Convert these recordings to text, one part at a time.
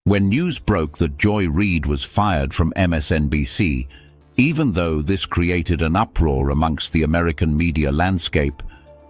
When news broke that Joy Reid was fired from MSNBC, even though this created an uproar amongst the American media landscape,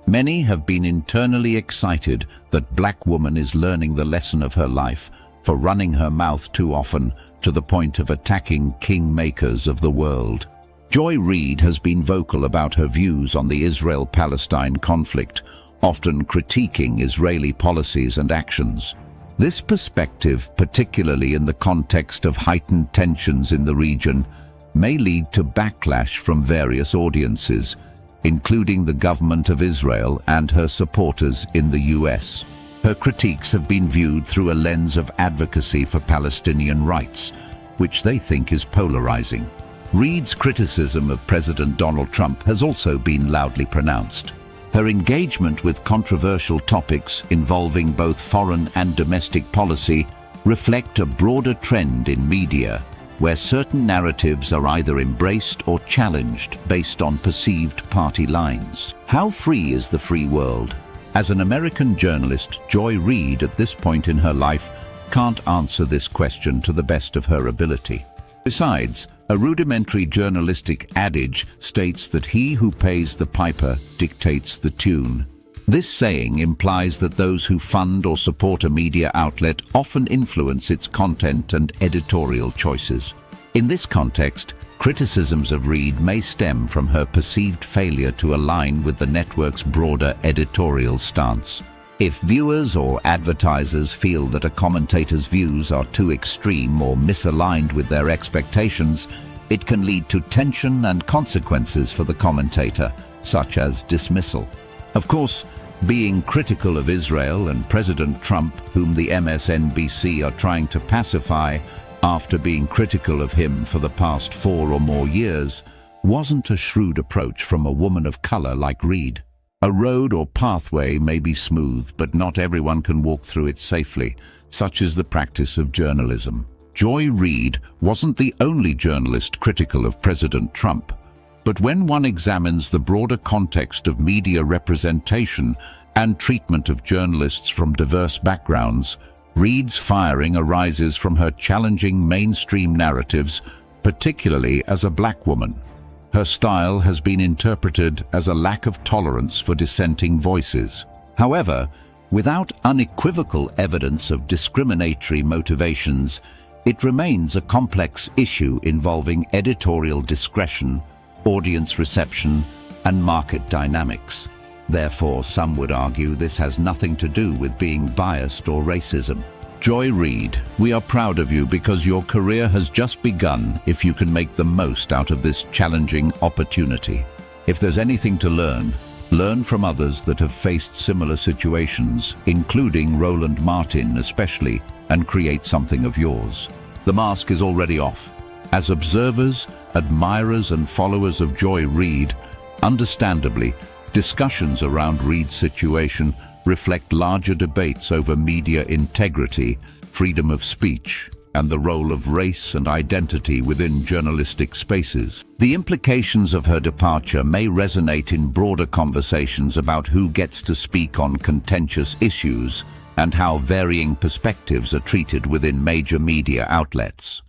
many have been internally excited that black woman is learning the lesson of her life for running her mouth too often to the point of attacking kingmakers of the world. Joy Reid has been vocal about her views on the Israel-Palestine conflict, often critiquing Israeli policies and actions. This perspective, particularly in the context of heightened tensions in the region, may lead to backlash from various audiences, including the government of Israel and her supporters in the US. Her critiques have been viewed through a lens of advocacy for Palestinian rights, which they think is polarizing. Reid's criticism of President Donald Trump has also been loudly pronounced. Her engagement with controversial topics involving both foreign and domestic policy reflect a broader trend in media, where certain narratives are either embraced or challenged based on perceived party lines. How free is the free world? As an American journalist, Joy Reid, at this point in her life, can't answer this question to the best of her ability. Besides, a rudimentary journalistic adage states that he who pays the piper dictates the tune. This saying implies that those who fund or support a media outlet often influence its content and editorial choices. In this context, criticisms of Reid may stem from her perceived failure to align with the network's broader editorial stance. If viewers or advertisers feel that a commentator's views are too extreme or misaligned with their expectations, it can lead to tension and consequences for the commentator, such as dismissal. Of course, being critical of Israel and President Trump, whom the MSNBC are trying to pacify after being critical of him for the past 4 or more years, wasn't a shrewd approach from a woman of color like Reid. A road or pathway may be smooth, but not everyone can walk through it safely. Such is the practice of journalism. Joy Reid wasn't the only journalist critical of President Trump, but when one examines the broader context of media representation and treatment of journalists from diverse backgrounds, Reid's firing arises from her challenging mainstream narratives, particularly as a black woman. Her style has been interpreted as a lack of tolerance for dissenting voices. However, without unequivocal evidence of discriminatory motivations, it remains a complex issue involving editorial discretion, audience reception, and market dynamics. Therefore, some would argue this has nothing to do with being biased or racism. Joy Reid, we are proud of you because your career has just begun if you can make the most out of this challenging opportunity. If there's anything to learn from others that have faced similar situations, including Roland Martin especially, and create something of yours. The mask is already off. As observers, admirers and followers of Joy Reid, understandably, discussions around Reid's situation reflect larger debates over media integrity, freedom of speech, and the role of race and identity within journalistic spaces. The implications of her departure may resonate in broader conversations about who gets to speak on contentious issues and how varying perspectives are treated within major media outlets.